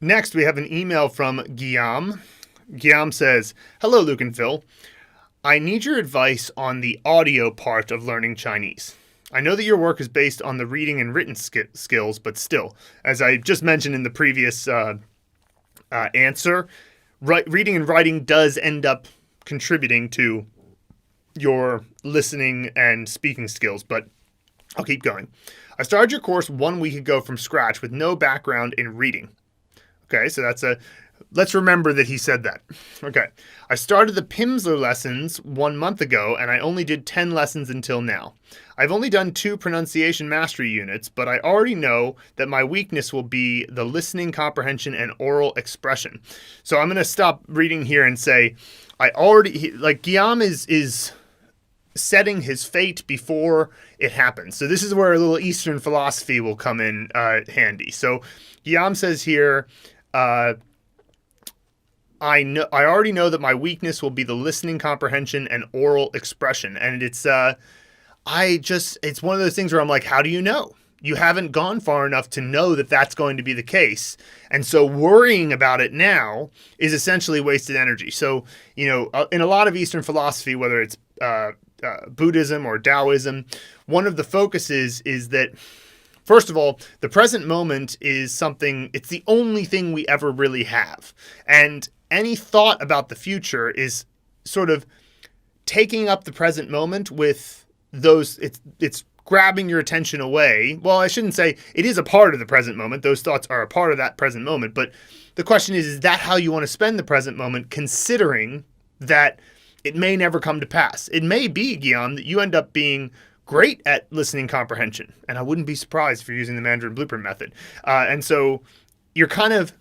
Next, we have an email from Guillaume. Guillaume says, "Hello, Luke and Phil. I need your advice on the audio part of learning Chinese. I know that your work is based on the reading and written skills, but still, as I just mentioned in the previous answer, reading and writing does end up contributing to your listening and speaking skills, but I'll keep going. I started your course 1 week ago from scratch with no background in reading." Okay, so let's remember that he said that. Okay, I started the Pimsleur lessons 1 month ago, and I only did 10 lessons until now. I've only done 2 pronunciation mastery units, but I already know that my weakness will be the listening comprehension and oral expression. So I'm going to stop reading here and say, Guillaume is setting his fate before it happens. So this is where a little Eastern philosophy will come in handy. So Guillaume says here, I already know that my weakness will be the listening comprehension and oral expression. And it's one of those things where I'm like, how do you know? You haven't gone far enough to know that that's going to be the case. And so worrying about it now is essentially wasted energy. So, in a lot of Eastern philosophy, whether it's Buddhism or Taoism, one of the focuses is that, first of all, the present moment is it's the only thing we ever really have. And any thought about the future is sort of taking up the present moment with those, it's grabbing your attention away. Well, I shouldn't say it is a part of the present moment. Those thoughts are a part of that present moment. But the question is that how you want to spend the present moment, considering that it may never come to pass? It may be, Guillaume, that you end up being great at listening comprehension. And I wouldn't be surprised if you're using the Mandarin blueprint method. And so you're kind of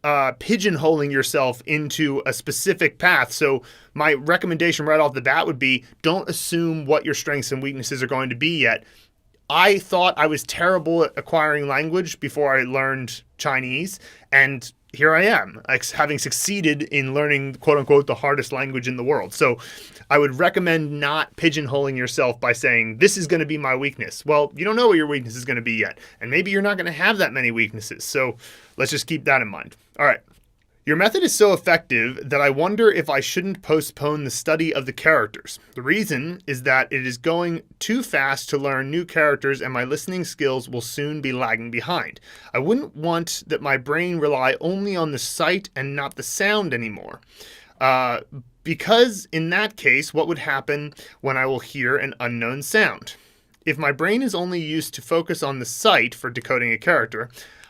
pigeonholing yourself into a specific path. So my recommendation right off the bat would be, don't assume what your strengths and weaknesses are going to be yet. I thought I was terrible at acquiring language before I learned Chinese, and here I am, having succeeded in learning, quote unquote, the hardest language in the world. So I would recommend not pigeonholing yourself by saying, this is going to be my weakness. Well, you don't know what your weakness is going to be yet. And maybe you're not going to have that many weaknesses. So let's just keep that in mind. All right. Your method is so effective that I wonder if I shouldn't postpone the study of the characters. The reason is that it is going too fast to learn new characters, and my listening skills will soon be lagging behind. I wouldn't want that my brain rely only on the sight and not the sound anymore. Because in that case, what would happen when I will hear an unknown sound? If my brain is only used to focus on the sight for decoding a character,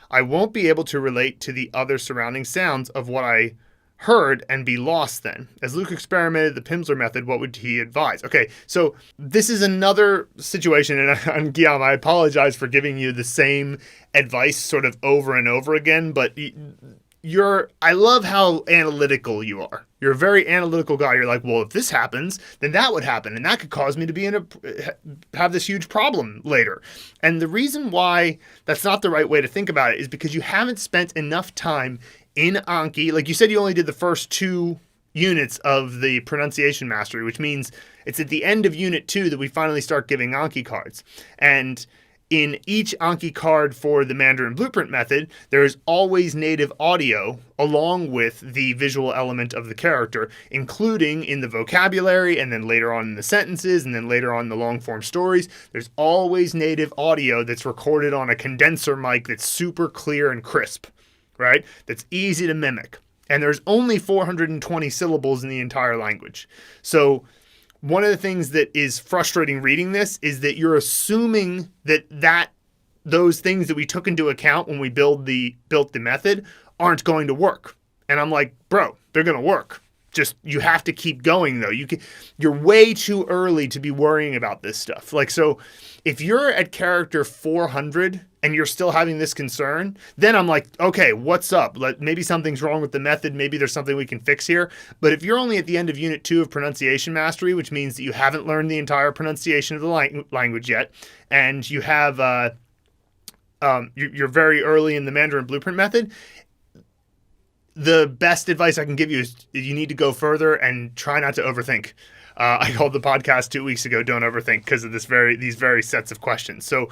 I won't be able to relate to the other surrounding sounds of what I heard and be lost then. As Luke experimented the Pimsleur method, what would he advise? Okay, so this is another situation, and Guillaume, I apologize for giving you the same advice sort of over and over again, but I love how analytical you are. You're a very analytical guy. You're like, well, if this happens, then that would happen, and that could cause me to have this huge problem later. And the reason why that's not the right way to think about it is because you haven't spent enough time in Anki. Like you said, you only did the first 2 units of the pronunciation mastery, which means it's at the end of unit 2 that we finally start giving Anki cards. And in each Anki card for the Mandarin blueprint method, there is always native audio along with the visual element of the character, including in the vocabulary, and then later on in the sentences, and then later on in the long form stories. There's always native audio that's recorded on a condenser mic that's super clear and crisp, right? That's easy to mimic. And there's only 420 syllables in the entire language. So one of the things that is frustrating reading this is that you're assuming that those things that we took into account when we built the method aren't going to work. And I'm like, bro, they're going to work. Just, you have to keep going though. You're way too early to be worrying about this stuff. Like, so if you're at character 400 and you're still having this concern, then I'm like, okay, what's up? Maybe something's wrong with the method. Maybe there's something we can fix here. But if you're only at the end of unit 2 of pronunciation mastery, which means that you haven't learned the entire pronunciation of the language yet, and you have, you're very early in the Mandarin blueprint method, the best advice I can give you is you need to go further and try not to overthink. I called the podcast 2 weeks ago, Don't Overthink, because of these very sets of questions. So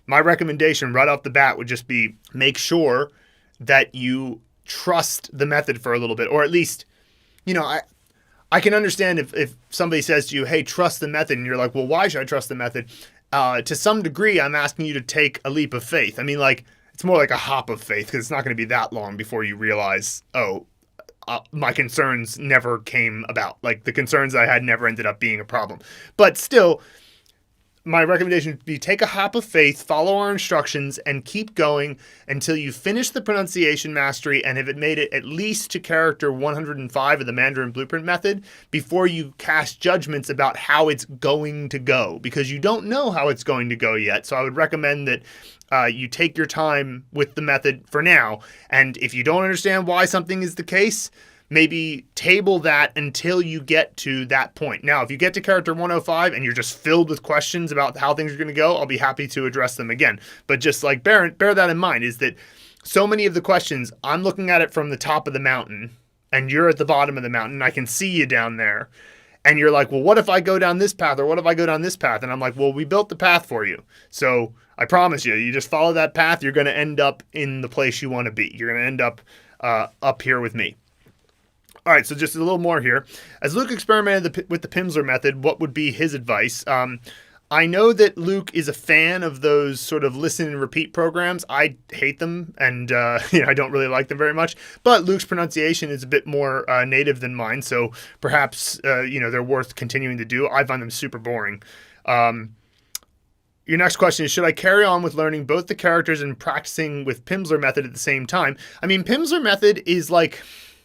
my recommendation right off the bat would just be make sure that you trust the method for a little bit, or at least, I can understand if somebody says to you, hey, trust the method, and you're like, well, why should I trust the method? To some degree, I'm asking you to take a leap of faith. I mean, like, it's more like a hop of faith, because it's not going to be that long before you realize, my concerns never came about. Like, the concerns I had never ended up being a problem. But still, my recommendation would be take a hop of faith, follow our instructions, and keep going until you finish the pronunciation mastery and have made it at least to character 105 of the Mandarin Blueprint method before you cast judgments about how it's going to go, because you don't know how it's going to go yet. So I would recommend that you take your time with the method for now. And if you don't understand why something is the case, maybe table that until you get to that point. Now, if you get to character 105 and you're just filled with questions about how things are going to go, I'll be happy to address them again. But just like bear that in mind, is that so many of the questions, I'm looking at it from the top of the mountain and you're at the bottom of the mountain. I can see you down there. And you're like, well, what if I go down this path, or what if I go down this path? And I'm like, well, we built the path for you. So I promise you just follow that path. You're going to end up in the place you want to be. You're going to end up here with me. All right, so just a little more here. As Luke experimented with the Pimsleur method, what would be his advice? I know that Luke is a fan of those sort of listen and repeat programs. I hate them, and I don't really like them very much. But Luke's pronunciation is a bit more native than mine, so perhaps they're worth continuing to do. I find them super boring. Your next question is, should I carry on with learning both the characters and practicing with Pimsleur method at the same time? I mean, Pimsleur method is like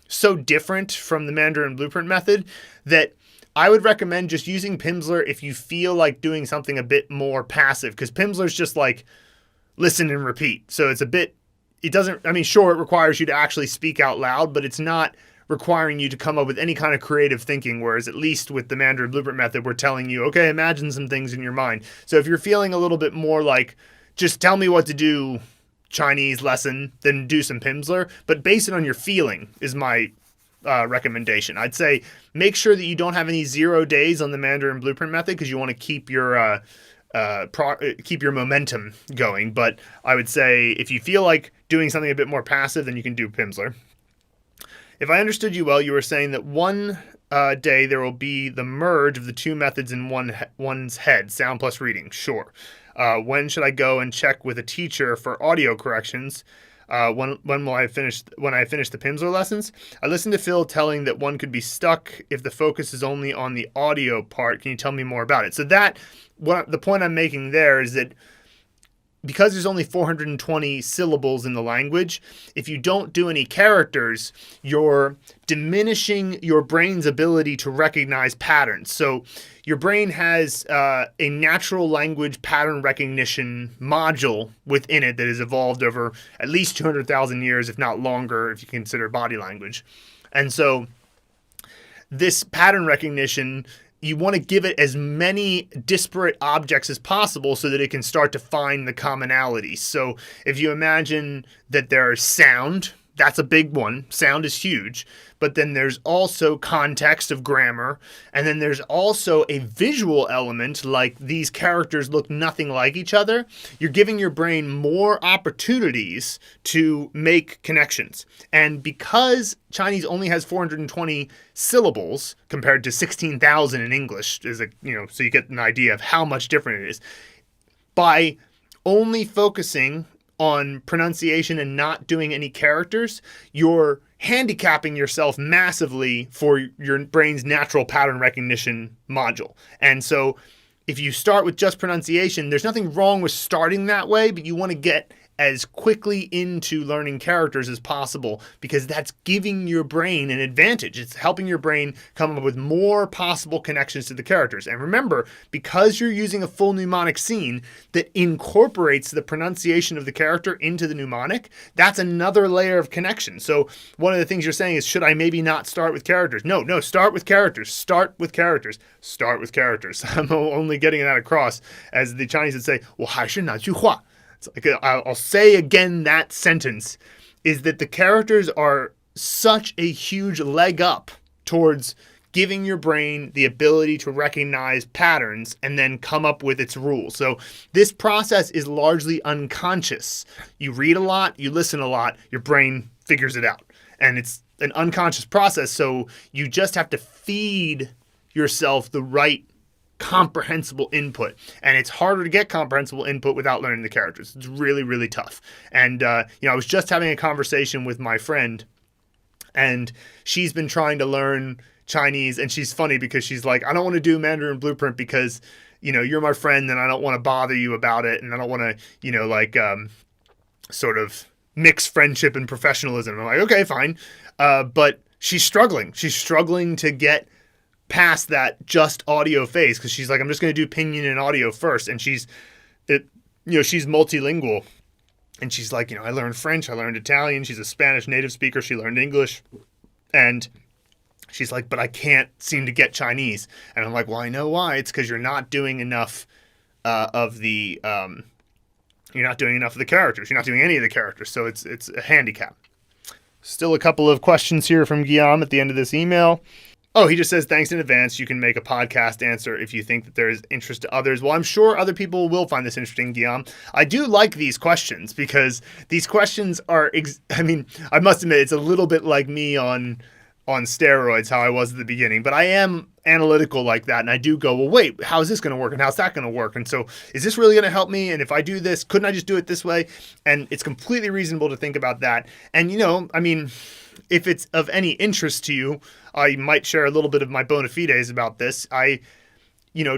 so different from the Mandarin Blueprint method that I would recommend just using Pimsleur if you feel like doing something a bit more passive, because Pimsleur's just like listen and repeat. So it's sure, it requires you to actually speak out loud, but it's not requiring you to come up with any kind of creative thinking, whereas at least with the Mandarin Blueprint method, we're telling you, okay, imagine some things in your mind. So if you're feeling a little bit more like, just tell me what to do, Chinese lesson, then do some Pimsleur, but base it on your feeling is my recommendation. I'd say make sure that you don't have any 0 days on the Mandarin Blueprint method, because you want to keep your momentum going. But I would say if you feel like doing something a bit more passive, then you can do Pimsleur. If I understood you well, you were saying that one day there will be the merge of the two methods in one's head, sound plus reading. Sure. When should I go and check with a teacher for audio corrections? When I finish the Pimsleur lessons? I listened to Phil telling that one could be stuck if the focus is only on the audio part. Can you tell me more about it? So the point I'm making there is that because there's only 420 syllables in the language, if you don't do any characters, you're diminishing your brain's ability to recognize patterns. So your brain has a natural language pattern recognition module within it that has evolved over at least 200,000 years, if not longer, if you consider body language. And so this pattern recognition, you want to give it as many disparate objects as possible so that it can start to find the commonalities. So if you imagine that there's sound, that's a big one. Sound is huge. But then there's also context of grammar. And then there's also a visual element, like these characters look nothing like each other. You're giving your brain more opportunities to make connections. And because Chinese only has 420 syllables compared to 16,000 in English, so you get an idea of how much different it is. By only focusing on pronunciation and not doing any characters, you're handicapping yourself massively for your brain's natural pattern recognition module. And so if you start with just pronunciation, there's nothing wrong with starting that way, but you want to get as quickly into learning characters as possible, because that's giving your brain an advantage. It's helping your brain come up with more possible connections to the characters. And remember, because you're using a full mnemonic scene that incorporates the pronunciation of the character into the mnemonic, that's another layer of connection. So one of the things you're saying is, should I maybe not start with characters? No, start with characters. Start with characters. Start with characters. I'm only getting that across, as the Chinese would say, 我还是那句话. I'll say again that sentence, is that the characters are such a huge leg up towards giving your brain the ability to recognize patterns and then come up with its rules. So this process is largely unconscious. You read a lot, you listen a lot, your brain figures it out. And it's an unconscious process, so you just have to feed yourself the right comprehensible input. And it's harder to get comprehensible input without learning the characters. It's really, really tough. And, I was just having a conversation with my friend, and she's been trying to learn Chinese, and she's funny because she's like, I don't want to do Mandarin Blueprint because, you're my friend and I don't want to bother you about it. And I don't want to, sort of mix friendship and professionalism. I'm like, okay, fine. But she's struggling. She's struggling to get past that just audio phase because she's like, I'm just going to do pinyin and audio first. And she's multilingual. And she's like, I learned French, I learned Italian. She's a Spanish native speaker. She learned English. And she's like, but I can't seem to get Chinese. And I'm like, well, I know why. It's because you're not doing enough of the characters. You're not doing any of the characters. So it's a handicap. Still a couple of questions here from Guillaume at the end of this email. Oh, he just says, thanks in advance. You can make a podcast answer if you think that there is interest to others. Well, I'm sure other people will find this interesting, Guillaume. I do like these questions because these questions are, I must admit, it's a little bit like me on steroids, how I was at the beginning, but I am analytical like that. And I do go, well, wait, how is this going to work? And how's that going to work? And so is this really going to help me? And if I do this, couldn't I just do it this way? And it's completely reasonable to think about that. And, if it's of any interest to you, I might share a little bit of my bona fides about this. I,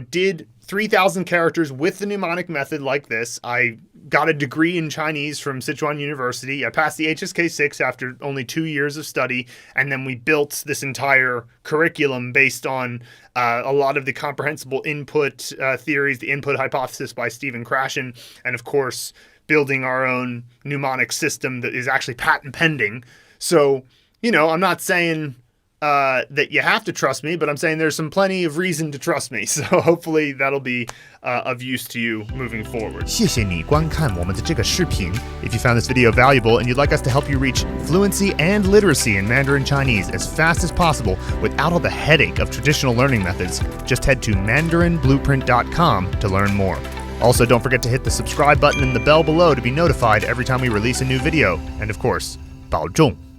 did 3,000 characters with the mnemonic method like this. I got a degree in Chinese from Sichuan University. I passed the HSK6 after only 2 years of study. And then we built this entire curriculum based on a lot of the comprehensible input theories, the input hypothesis by Stephen Krashen, and of course, building our own mnemonic system that is actually patent pending. So, I'm not saying that you have to trust me, but I'm saying there's some plenty of reason to trust me. So hopefully that'll be of use to you moving forward. 谢谢你观看我们的这个视频. If you found this video valuable and you'd like us to help you reach fluency and literacy in Mandarin Chinese as fast as possible without all the headache of traditional learning methods, just head to mandarinblueprint.com to learn more. Also, don't forget to hit the subscribe button and the bell below to be notified every time we release a new video. And of course, 保重.